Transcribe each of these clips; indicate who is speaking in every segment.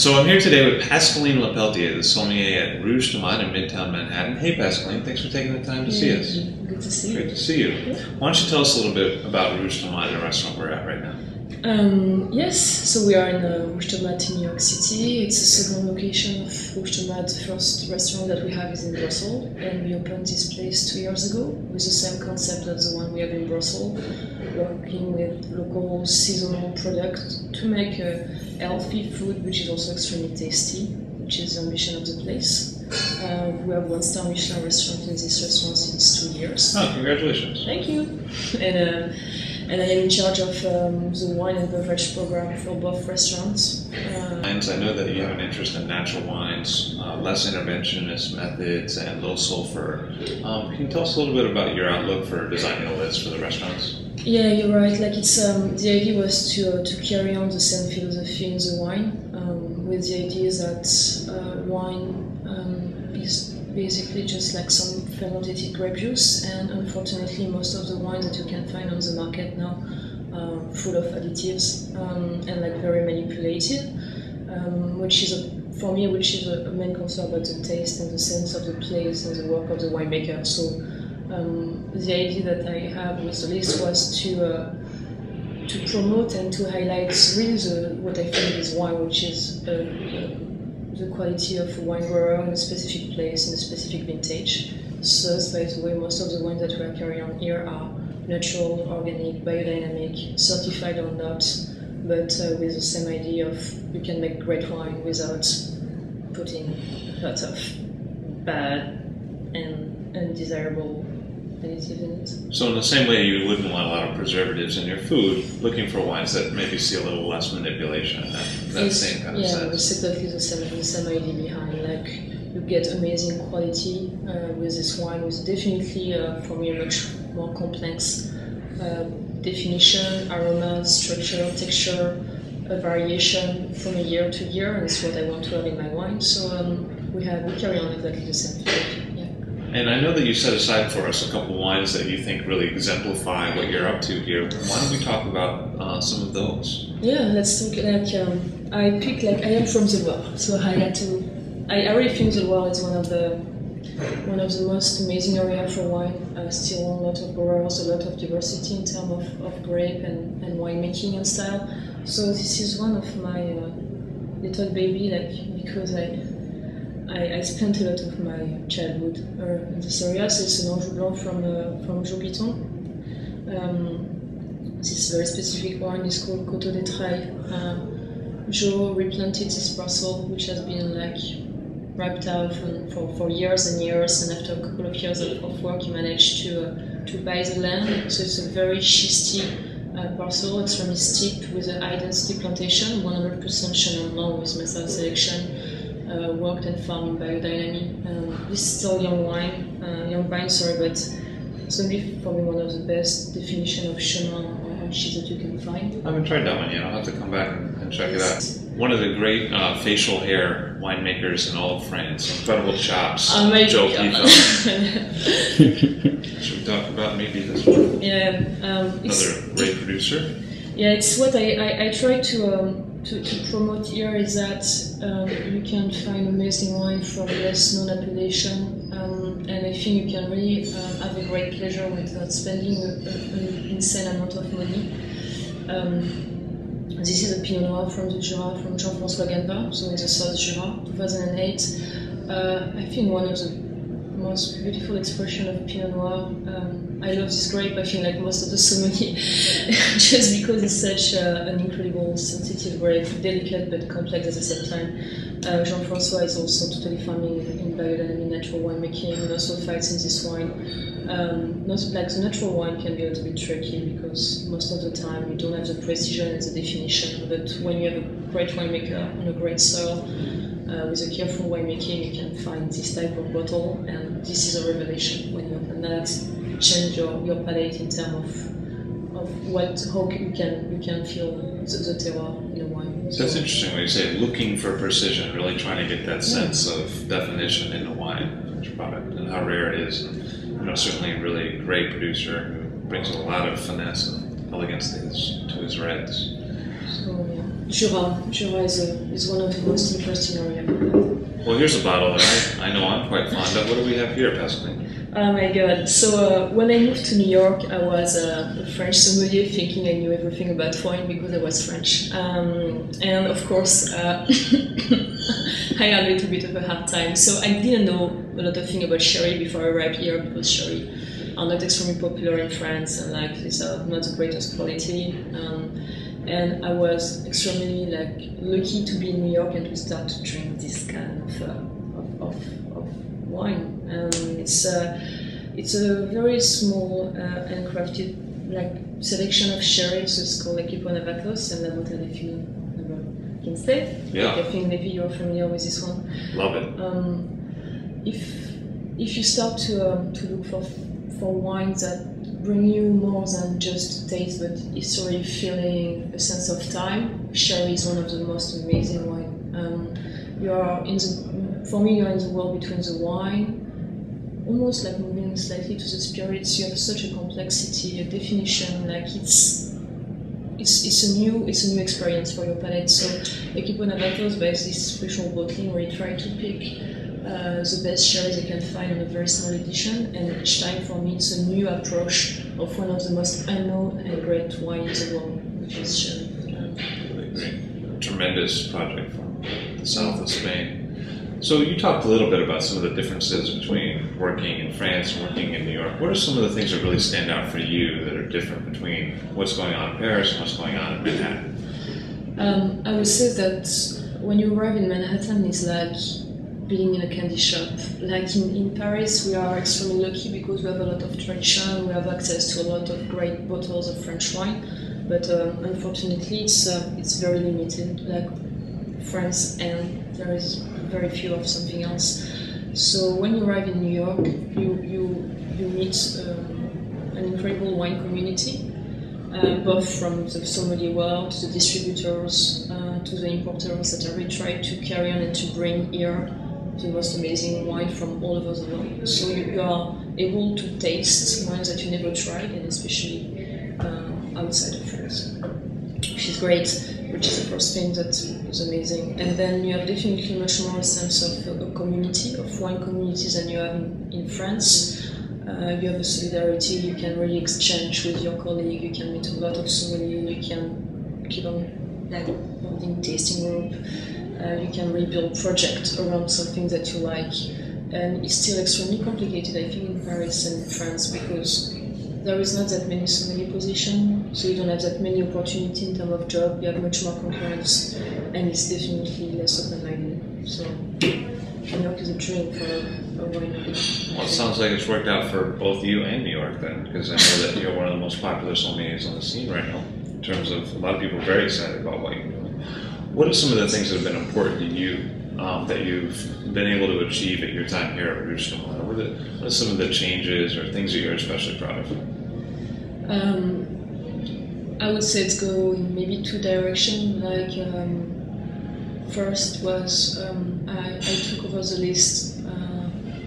Speaker 1: So I'm here today with Pascaline Lepeltier, the sommelier at Rouge, Tomate in Midtown Manhattan. Hey Pascaline, thanks for taking the time to see us.
Speaker 2: Good to see you.
Speaker 1: Great to see you. Yeah. Why don't you tell us a little bit about Rouge Tomate, the restaurant we're at right now?
Speaker 2: Yes, so we are in Rouge Tomate in New York City. It's the second location of Rouge Tomate. The first restaurant that we have is in Brussels, and we opened this place 2 years ago with the same concept as the one we have in Brussels, working with local seasonal products to make healthy food, which is also extremely tasty, which is the ambition of the place. We have one-star Michelin restaurant in this restaurant since 2 years.
Speaker 1: Oh, congratulations.
Speaker 2: Thank you. And I am in charge of the wine and beverage program for both restaurants.
Speaker 1: I know that you have an interest in natural wines, less interventionist methods, and low sulfur. Can you tell us a little bit about your outlook for designing a list for the restaurants?
Speaker 2: Yeah, you're right. Like it's the idea was to carry on the same philosophy in the wine, with the idea that wine is basically just like some fermented grape juice, and unfortunately most of the wines that you can find on the market now are full of additives and like very manipulated, which is for me a main concern about the taste and the sense of the place and the work of the winemaker. So the idea that I have with the list was to promote and to highlight really what I think is wine, which is the quality of a wine grower in a specific place, in a specific vintage. So, by the way, most of the wines that we are carrying on here are natural, organic, biodynamic, certified or not, but with the same idea of you can make great wine without putting lots of bad and undesirable additives in it.
Speaker 1: So in the same way you wouldn't want a lot of preservatives in your food, looking for wines that maybe see a little less manipulation in that same kind of sense.
Speaker 2: Yeah, it's exactly the same idea behind. Like you get amazing quality with this wine, with definitely for me a much more complex definition, aroma, structure, texture, variation from a year to year, and it's what I want to have in my wine. So we carry on exactly the same thing.
Speaker 1: And I know that you set aside for us a couple wines that you think really exemplify what you're up to here. Why don't we talk about some of those?
Speaker 2: Yeah, let's talk. Like I am from the Loire, so I really think the Loire is one of the most amazing areas for wine. Still a lot of growers, a lot of diversity in terms of grape and winemaking and style. So this is one of my little baby, like because I spent a lot of my childhood in this area. So it's an Rouge Blanc from Jopiton. This very specific wine is called Coteau des Trailles. Joe replanted this parcel, which has been like wrapped out for years and years, and after a couple of years of work, he managed to buy the land. So it's a very schisty parcel, extremely steep, with a high density plantation, 100% Chenin Blanc with method selection. Worked and farmed in biodynamic. This is still young wine, but it's only for me one of the best definition of Chenin or cheese that you can find.
Speaker 1: I haven't tried that one yet. I'll have to come back and check it out. One of the great facial hair winemakers in all of France. Incredible chops.
Speaker 2: Oh my
Speaker 1: Joe
Speaker 2: God.
Speaker 1: Should we talk about maybe this one?
Speaker 2: Yeah.
Speaker 1: Another great producer.
Speaker 2: Yeah, it's what I try to promote here is that you can find amazing wine from less known appellation, and I think you can really have a great pleasure without spending an insane amount of money. This is a Pinot Noir from the Jura, from Jean-François Ganva, so in the South Jura, 2008. I think one of the most beautiful expression of Pinot Noir. I love this grape, I think like most of the Sommelier, just because it's such an incredible, sensitive grape, delicate but complex at the same time. Jean-François is also totally farming in biodynamic natural winemaking, and also fights in this wine. Not like the natural wine can be a little bit tricky because most of the time you don't have the precision and the definition, but when you have a great winemaker on a great soil, with a careful winemaking, you can find this type of bottle, and this is a revelation when you open that. Change your palate in terms of how you can feel the terroir in a wine.
Speaker 1: So that's interesting when you say looking for precision, really trying to get that sense of definition in a wine product, and how rare it is. And, certainly a really great producer who brings a lot of finesse and elegance to his reds.
Speaker 2: So Jura is one of the most interesting areas.
Speaker 1: Well, here's a bottle that I know I'm quite fond of. What do we have here, Pascaline?
Speaker 2: Oh my god. So when I moved to New York, I was a French sommelier thinking I knew everything about wine because I was French. And of course, I had a little bit of a hard time. So I didn't know a lot of things about sherry before I arrived here because sherry are not extremely popular in France and like these are not the greatest quality. And I was extremely lucky to be in New York and to start to drink this kind of wine. It's a very small and crafted selection of sherries. So it's called Equipo Navacos and La Botella de Fino can say.
Speaker 1: Yeah.
Speaker 2: I think maybe you're familiar with this one.
Speaker 1: Love it.
Speaker 2: If you start to look for wines that bring you more than just taste, but history, feeling, a sense of time, sherry is one of the most amazing wine. For me, you're in the world between the wine, almost like moving slightly to the spirits. You have such a complexity, a definition. Like it's a new experience for your palate. So Equipo Navacos buys this special bottling where you try to pick the best sherries I can find in a very small edition, and each time for me it's a new approach of one of the most unknown and great wines in the world, which is sherry.
Speaker 1: Yeah, really great. Tremendous project from the south of Spain. So you talked a little bit about some of the differences between working in France and working in New York. What are some of the things that really stand out for you that are different between what's going on in Paris and what's going on in Manhattan?
Speaker 2: I would say that when you arrive in Manhattan, it's like being in a candy shop. Like in Paris, we are extremely lucky because we have a lot of tradition, we have access to a lot of great bottles of French wine, but unfortunately it's very limited, like France, and there is very few of something else. So when you arrive in New York, you meet an incredible wine community, both from the sommelier world, to the distributors, to the importers that are really trying to carry on and to bring here the most amazing wine from all over the world. So you are able to taste wines that you never tried, and especially outside of France, which is great, which is the first thing that is amazing. And then you have definitely much more a sense of a community, of wine communities than you have in France. You have a solidarity, you can really exchange with your colleague, you can meet a lot of sommeliers, you can keep on building tasting group. You can really build projects around something that you like, and it's still extremely complicated, I think, in Paris and in France because there is not that many sommelier positions, so you don't have that many opportunities in terms of job. You have much more concurrence, and it's definitely less open-minded. So New York is a dream for a winery.
Speaker 1: Well, it sounds like it's worked out for both you and New York then, because I know that you're one of the most popular sommeliers on the scene right now. In terms of a lot of people are very excited about what you're doing. What are some of the things that have been important to you that you've been able to achieve at your time here at Rouge? What are some of the changes or things that you're especially proud of?
Speaker 2: I would say it's go in maybe two directions. First was I took over the list a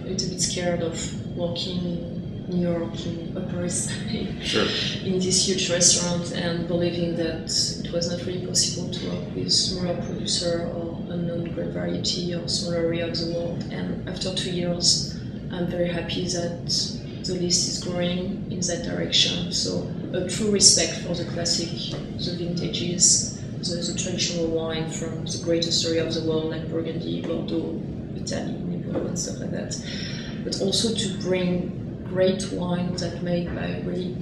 Speaker 2: little bit scared of working in New York, in Upper East Side,
Speaker 1: sure,
Speaker 2: in this huge restaurant, and believing that it was not really possible to work with smaller producer or unknown great variety or smaller area of the world. And after 2 years, I'm very happy that the list is growing in that direction. So a true respect for the classic, the vintages, the traditional wine from the greatest area of the world, like Burgundy, Bordeaux, Italy, Nebbiolo, and stuff like that. But also to bring great wine that made by really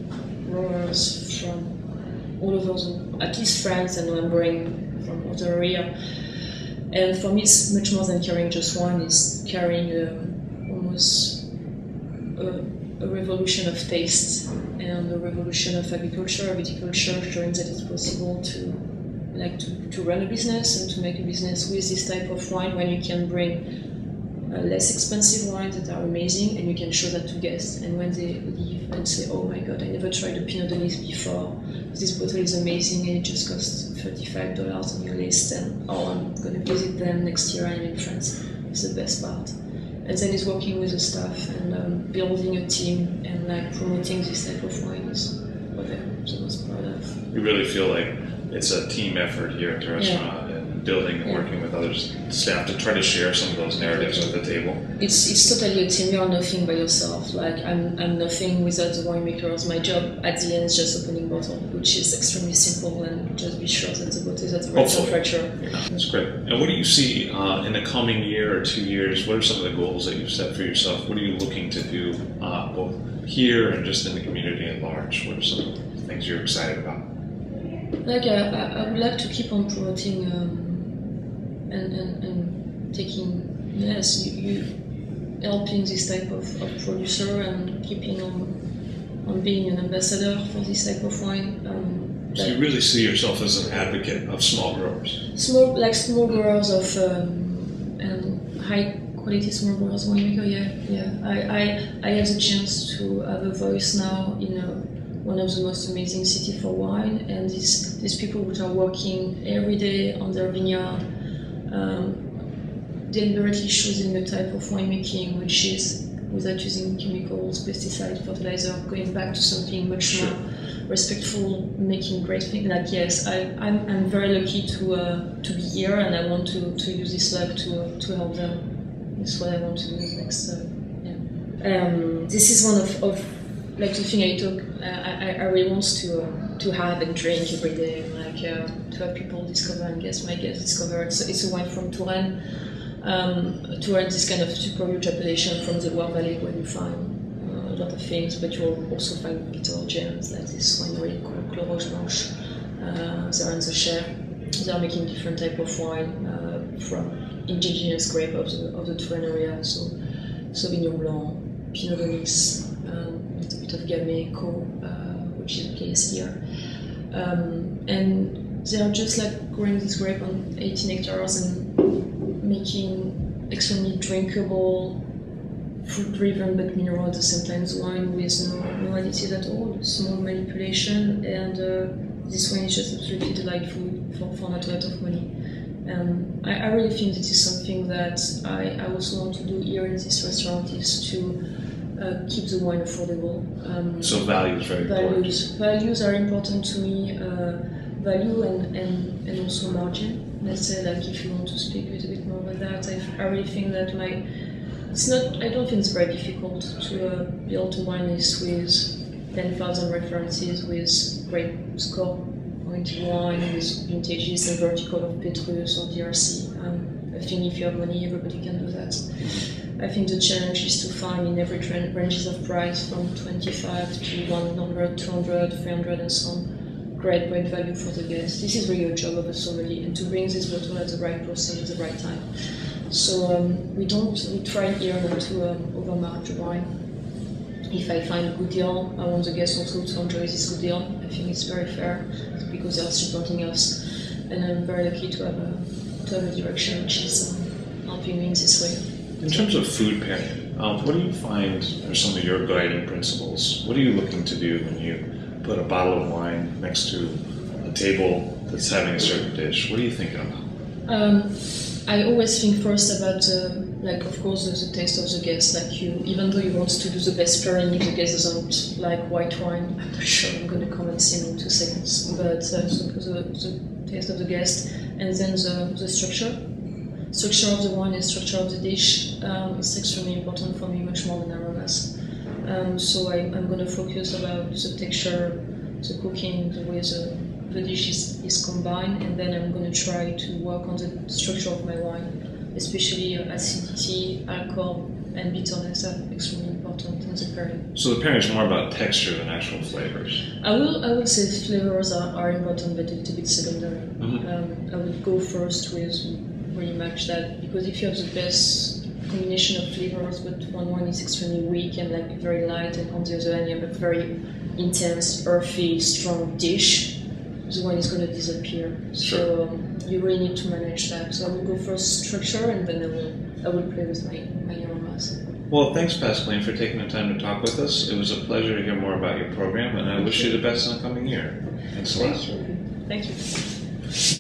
Speaker 2: growers from all over at least France, and I'm bringing from other area. And for me, it's much more than carrying just wine. It's carrying almost a revolution of taste and a revolution of agriculture, viticulture, showing that it's possible to run a business and to make a business with this type of wine when you can bring less expensive wines that are amazing, and you can show that to guests, and when they leave and say, oh my god, I never tried a Pinot de Lis before, this bottle is amazing and it just costs $35 on your list, and oh, I'm going to visit them next year, I'm in France. It's the best part. And then it's working with the staff and building a team and promoting this type of wine is what I'm the most proud of.
Speaker 1: You really feel like it's a team effort here at the restaurant and building and working with other staff to try to share some of those narratives at the table.
Speaker 2: It's totally a team. You're nothing by yourself. Like I'm nothing without the winemakers. My job at the end is just opening bottle, which is extremely simple, and just be sure that the bottle is at the right temperature.
Speaker 1: Yeah, that's great. And what do you see in the coming year or 2 years? What are some of the goals that you've set for yourself? What are you looking to do both here and just in the community at large? What are some of the things you're excited about?
Speaker 2: Like I would like to keep on promoting and taking you helping this type of producer and keeping on being an ambassador for this type of wine.
Speaker 1: So you really see yourself as an advocate of small growers?
Speaker 2: Small growers of and high quality small growers winemaker. I have the chance to have a voice now in one of the most amazing cities for wine, and these people which are working every day on their vineyard, deliberately choosing the type of winemaking which is without using chemicals, pesticides, fertilizer, going back to something much more respectful, making great things. Like I'm very lucky to be here, and I want to use this luck to help them. That's what I want to do next. This is one of like the thing I really want to have and drink every day, like to have people discover and my guests discover. It's a wine from Touraine. Touraine is kind of super rich appellation from the Loire Valley, where you find a lot of things, but you'll also find little gems like this winery called Rouge. They're in the Cher. They're making different type of wine from indigenous grape of the Touraine area, so Sauvignon Blanc, Pinot de Nice, a little bit of Gamay, which is the case here. And they're just like growing this grape on 18 hectares and making extremely drinkable, fruit-driven but mineral at the same time wine with no additives at all, small manipulation, and this wine is just absolutely delightful for not a lot of money. I really think this is something that I also want to do here in this restaurant, is to keep the wine affordable.
Speaker 1: So value is very important.
Speaker 2: Values are important to me. Value and also margin. Let's say, like, if you want to speak a little bit more about that, I really think that I don't think it's very difficult to build a wine list with 10,000 references, with great score pointed wine, with vintages and vertical of Petrus or DRC. I think if you have money, everybody can do that. I think the challenge is to find in every ranges of price from 25 to 100, 200, 300 and so on. Great value for the guests. This is really a job of a sommelier, and to bring this bottle at the right person at the right time. So we try here not to overmark the wine. If I find a good deal, I want the guests also to enjoy this good deal. I think it's very fair because they are supporting us, and I'm very lucky to have a direction which is helping me in this way.
Speaker 1: In terms of food pairing, what do you find are some of your guiding principles? What are you looking to do when you put a bottle of wine next to a table that's having a certain dish? What are you thinking about?
Speaker 2: I always think first about, of course, the taste of the guest. Like even though you want to do the best pairing, if the guest doesn't like white wine, I'm not sure I'm going to come and see him in 2 seconds. But the taste of the guest, and then the structure of the wine and structure of the dish is extremely important for me, much more than aromas. So I'm going to focus about the texture, the cooking, the way the dish is combined, and then I'm going to try to work on the structure of my wine, especially acidity, alcohol, and bitterness are extremely important in the pairing.
Speaker 1: So the pairing is more about texture than actual flavors?
Speaker 2: I will say flavors are important, but a little bit secondary. Mm-hmm. I would go first with really match that, because if you have the best combination of flavors, but one is extremely weak and like very light, and on the other hand you have a very intense, earthy, strong dish, the wine is going to disappear.
Speaker 1: Sure.
Speaker 2: So you really need to manage that. So I will go first structure, and then I will play with my aromas.
Speaker 1: Well, thanks Pascaline for taking the time to talk with us. It was a pleasure to hear more about your program, and I wish you the best in the coming year. Thanks a lot.
Speaker 2: Thank you.